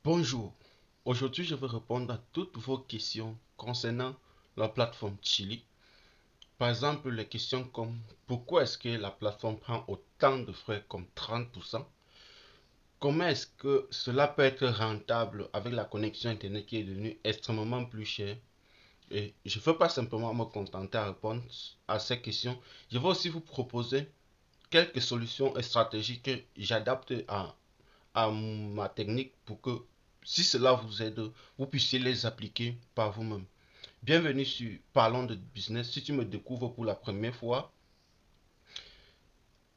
Bonjour, aujourd'hui je vais répondre à toutes vos questions concernant la plateforme Chili. Par exemple, les questions comme pourquoi est-ce que la plateforme prend autant de frais comme 30%? Comment est-ce que cela peut être rentable avec la connexion Internet qui est devenue extrêmement plus chère? Et je ne veux pas simplement me contenter à répondre à ces questions. Je vais aussi vous proposer quelques solutions et stratégies que j'adapte à ma technique pour que si cela vous aide, vous puissiez les appliquer par vous-même. Bienvenue sur Parlons de Business. Si tu me découvres pour la première fois,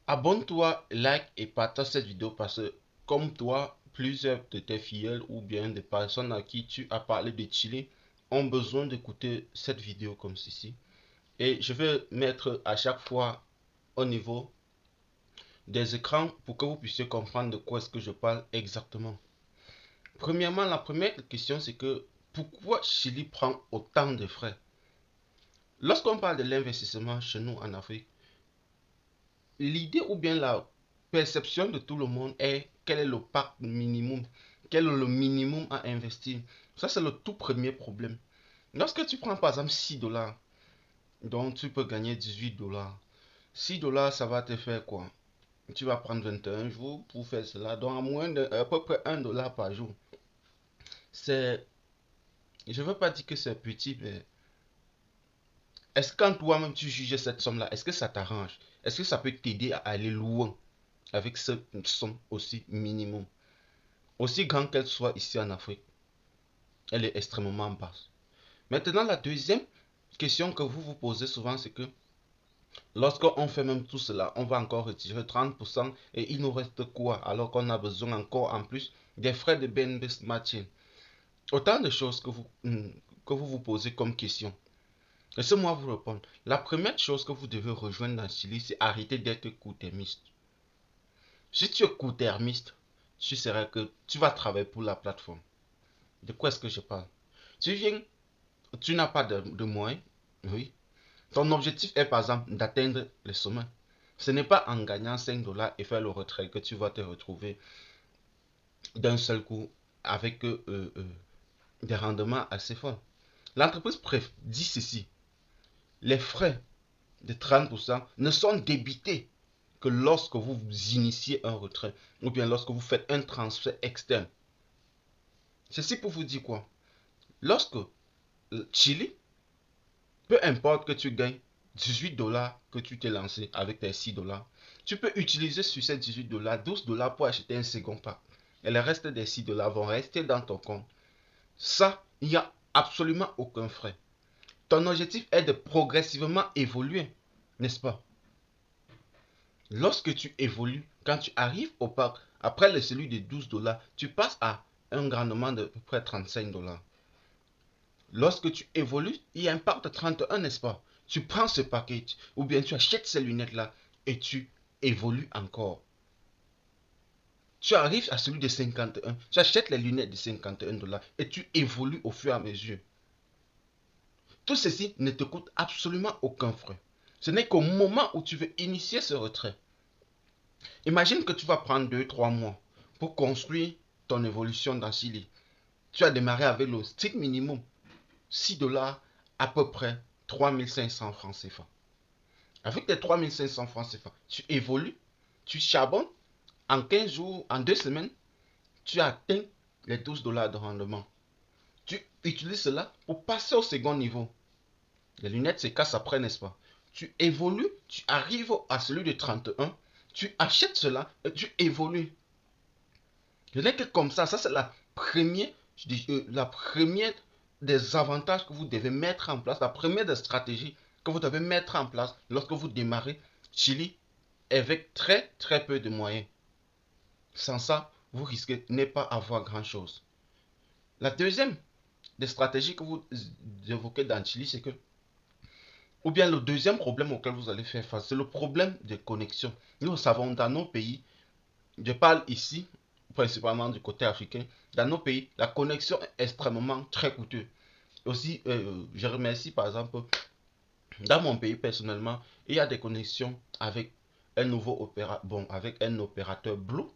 abonne-toi, like et partage cette vidéo parce que comme toi, plusieurs de tes filleuls ou bien des personnes à qui tu as parlé de Chili ont besoin d'écouter cette vidéo comme ceci. Et je vais mettre à chaque fois au niveau des écrans pour que vous puissiez comprendre de quoi est-ce que je parle exactement. Premièrement, la première question, c'est que pourquoi Chili prend autant de frais? Lorsqu'on parle de l'investissement chez nous en Afrique, l'idée ou bien la perception de tout le monde est quel est le pacte minimum, quel est le minimum à investir. Ça, c'est le tout premier problème. Lorsque tu prends par exemple 6 dollars, donc tu peux gagner 18 dollars. 6 dollars, ça va te faire quoi? Tu vas prendre 21 jours pour faire cela, donc à moins de à peu près 1 dollar par jour. C'est, je ne veux pas dire que c'est petit, mais est-ce que quand toi-même tu juges cette somme-là, est-ce que ça t'arrange? Est-ce que ça peut t'aider à aller loin avec cette somme aussi minimum? Aussi grande qu'elle soit ici en Afrique, elle est extrêmement basse. Maintenant, la deuxième question que vous vous posez souvent, c'est que lorsqu'on fait même tout cela, on va encore retirer 30% et il nous reste quoi alors qu'on a besoin encore en plus des frais de BNB Matching. Autant de choses que vous vous posez comme question. Laissez-moi vous répondre. La première chose que vous devez rejoindre dans Chili, c'est arrêter d'être court-termiste. Si tu es court-termiste, tu seras que tu vas travailler pour la plateforme. De quoi est-ce que je parle? Tu viens, tu n'as pas de moyens, oui. Ton objectif est par exemple d'atteindre le sommet. Ce n'est pas en gagnant 5 dollars et faire le retrait que tu vas te retrouver d'un seul coup avec des rendements assez forts. L'entreprise dit ceci. Les frais de 30% ne sont débités que lorsque vous initiez un retrait ou bien lorsque vous faites un transfert externe. Ceci pour vous dire quoi? Lorsque Chili, peu importe que tu gagnes 18 dollars que tu t'es lancé avec tes 6 dollars, tu peux utiliser sur ces 18 dollars 12 dollars pour acheter un second pack. Et le reste des 6 dollars vont rester dans ton compte. Ça, il n'y a absolument aucun frais. Ton objectif est de progressivement évoluer, n'est-ce pas? Lorsque tu évolues, quand tu arrives au pack, après le celui de 12 dollars, tu passes à un rendement de peu près 35 dollars. Lorsque tu évolues, il y a un pack de 31, n'est-ce pas? Tu prends ce package ou bien tu achètes ces lunettes-là et tu évolues encore. Tu arrives à celui de 51, tu achètes les lunettes de 51 dollars et tu évolues au fur et à mesure. Tout ceci ne te coûte absolument aucun frais. Ce n'est qu'au moment où tu veux initier ce retrait. Imagine que tu vas prendre 2-3 mois pour construire ton évolution dans Chili. Tu as démarré avec le strict minimum, 6 dollars, à peu près 3500 francs CFA. Avec tes 3500 francs CFA, tu évolues, tu charbonnes, en 15 jours, en 2 semaines, tu as atteint les 12 dollars de rendement. Tu utilises cela pour passer au second niveau. Les lunettes se cassent après, n'est-ce pas? Tu évolues, tu arrives à celui de 31, tu achètes cela et tu évolues. Ce n'est que comme ça c'est la première des avantages que vous devez mettre en place, la première des stratégies que vous devez mettre en place lorsque vous démarrez Chili avec très très peu de moyens. Sans ça, vous risquez de ne pas avoir grand chose. La deuxième des stratégies que vous évoquez dans Chili, c'est que, ou bien le deuxième problème auquel vous allez faire face, c'est le problème de connexion. Nous savons dans nos pays, je parle ici principalement du côté africain, dans nos pays, la connexion est extrêmement très coûteuse. Aussi, je remercie par exemple, dans mon pays personnellement, il y a des connexions avec un nouveau opérateur, avec un opérateur Blue,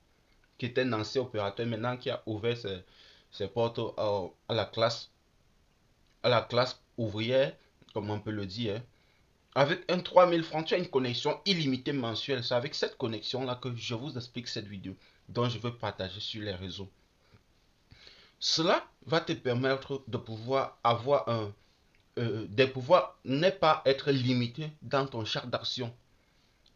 qui était un ancien opérateur maintenant qui a ouvert c'est porte à la classe ouvrière, comme on peut le dire. Avec un 3000 francs, tu as une connexion illimitée mensuelle. C'est avec cette connexion-là que je vous explique cette vidéo dont je veux partager sur les réseaux. Cela va te permettre de pouvoir avoir des pouvoirs, ne pas être limité dans ton charte d'action.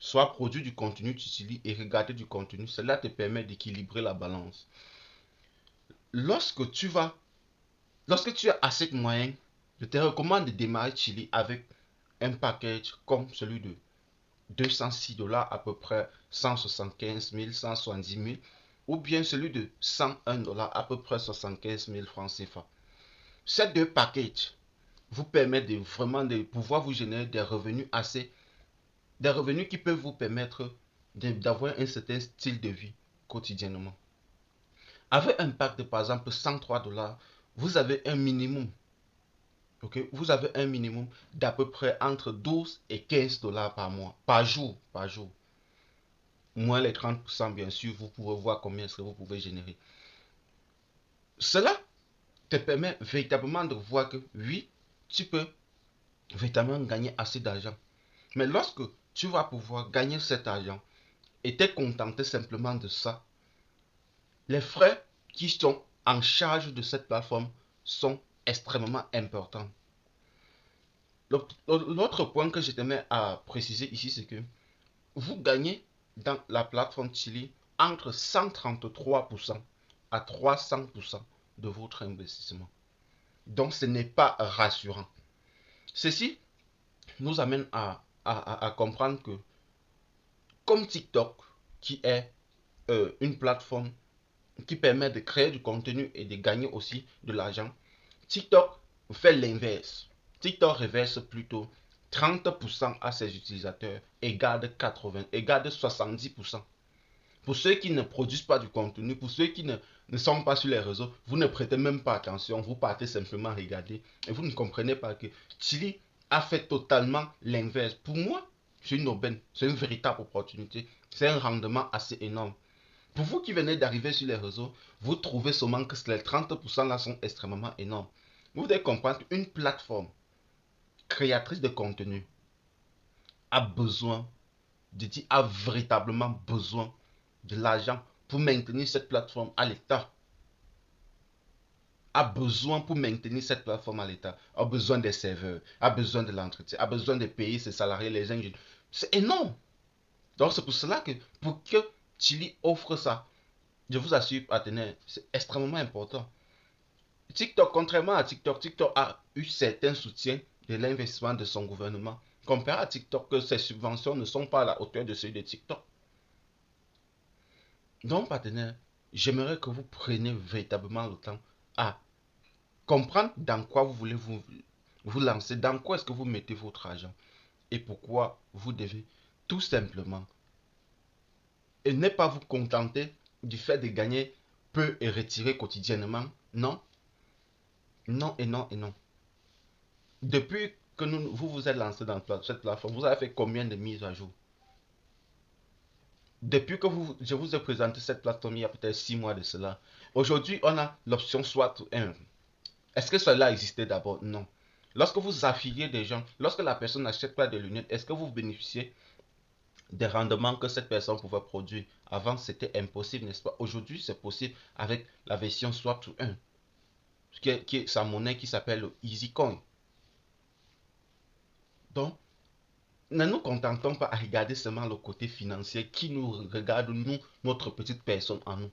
Soit produire du contenu, tu utilises et regarder du contenu. Cela te permet d'équilibrer la balance. Lorsque tu vas, lorsque tu as assez de moyens, je te recommande de démarrer Chili avec un package comme celui de 206 dollars, à peu près 175 000, 170 000, ou bien celui de 101 dollars, à peu près 75 000 francs CFA. Ces deux packages vous permettent vraiment de pouvoir vous générer des revenus qui peuvent vous permettre d'avoir un certain style de vie quotidiennement. Avec un pack de par exemple 103 dollars, vous avez un minimum. Ok, vous avez un minimum d'à peu près entre 12 et 15 dollars par mois, par jour, Moins les 30%, bien sûr, vous pouvez voir combien est-ce que vous pouvez générer. Cela te permet véritablement de voir que oui, tu peux véritablement gagner assez d'argent. Mais lorsque tu vas pouvoir gagner cet argent et te contenter simplement de ça, les frais qui sont en charge de cette plateforme sont extrêmement importants. L'autre point que je tenais à préciser ici, c'est que vous gagnez dans la plateforme Chili entre 133% à 300% de votre investissement. Donc ce n'est pas rassurant. Ceci nous amène à comprendre que comme TikTok, qui est une plateforme qui permet de créer du contenu et de gagner aussi de l'argent, TikTok fait l'inverse. TikTok reverse plutôt 30% à ses utilisateurs et garde 70%. Pour ceux qui ne produisent pas du contenu, pour ceux qui ne sont pas sur les réseaux, vous ne prêtez même pas attention, vous partez simplement regarder et vous ne comprenez pas que Chili a fait totalement l'inverse. Pour moi, c'est une aubaine, c'est une véritable opportunité, c'est un rendement assez énorme. Pour vous qui venez d'arriver sur les réseaux, vous trouvez seulement que les 30% là sont extrêmement énormes. Vous devez comprendre qu'une plateforme créatrice de contenu a besoin, a véritablement besoin de l'argent pour maintenir cette plateforme à l'état. A besoin pour maintenir cette plateforme à l'état. A besoin des serveurs, a besoin de l'entretien, a besoin de payer ses salariés, les ingénieurs. C'est énorme. Donc c'est pour cela que pour que Chili offre ça, je vous assure, partenaire, c'est extrêmement important. TikTok, contrairement à TikTok, TikTok a eu certains soutiens de l'investissement de son gouvernement. Comparé à TikTok, que ses subventions ne sont pas à la hauteur de celles de TikTok. Donc, partenaire, j'aimerais que vous preniez véritablement le temps à comprendre dans quoi vous voulez vous lancer, dans quoi est-ce que vous mettez votre argent et pourquoi vous devez tout simplement. Et ne pas vous contenter du fait de gagner peu et retirer quotidiennement. Non, non et non et non. Depuis que vous vous êtes lancé dans cette plateforme, vous avez fait combien de mises à jour? Depuis que je vous ai présenté cette plateforme il y a peut-être 6 mois de cela. Aujourd'hui, on a l'option SWOT 1. Est-ce que cela existait d'abord? Non. Lorsque vous affiliez des gens, lorsque la personne n'achète pas de lunettes, est-ce que vous bénéficiez des rendements que cette personne pouvait produire? Avant, c'était impossible, n'est-ce pas? Aujourd'hui, c'est possible avec la version SWOT 1, qui est sa monnaie qui s'appelle EasyCoin. Donc, ne nous contentons pas à regarder seulement le côté financier qui nous regarde, nous, notre petite personne en nous.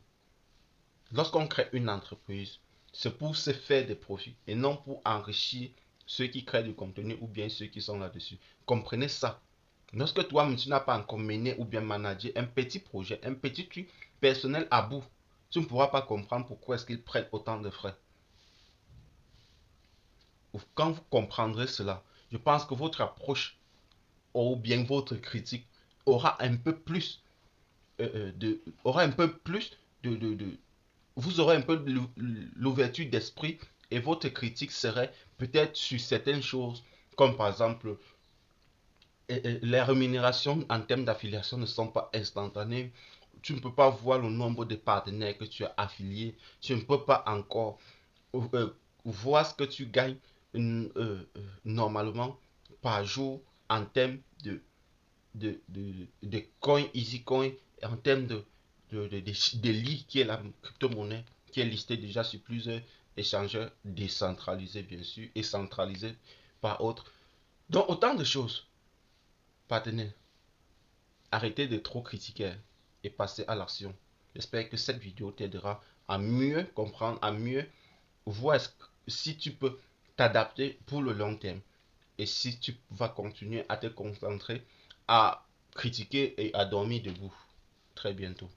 Lorsqu'on crée une entreprise, c'est pour se faire des profits et non pour enrichir ceux qui créent du contenu ou bien ceux qui sont là-dessus. Comprenez ça. Lorsque toi, tu n'as pas encore mené ou bien managé un petit projet, un petit truc personnel à bout, tu ne pourras pas comprendre pourquoi est-ce qu'ils prennent autant de frais. Quand vous comprendrez cela, je pense que votre approche ou bien votre critique aura un peu plus aura un peu plus de vous aurez un peu l'ouverture d'esprit et votre critique serait peut-être sur certaines choses comme par exemple les rémunérations en termes d'affiliation ne sont pas instantanées. tu ne peux pas voir le nombre de partenaires que tu as affiliés. Tu ne peux pas encore voir ce que tu gagnes normalement par jour en termes de coin, easy coin, en termes de Li, qui est la crypto-monnaie qui est listée déjà sur plusieurs échangeurs décentralisés, bien sûr, et centralisés par autres. Donc, autant de choses, partenaires. Arrêtez de trop critiquer et passez à l'action. J'espère que cette vidéo t'aidera à mieux comprendre, à mieux voir si tu peux t'adapter pour le long terme. Et si tu vas continuer à te concentrer, à critiquer et à dormir debout. Très bientôt.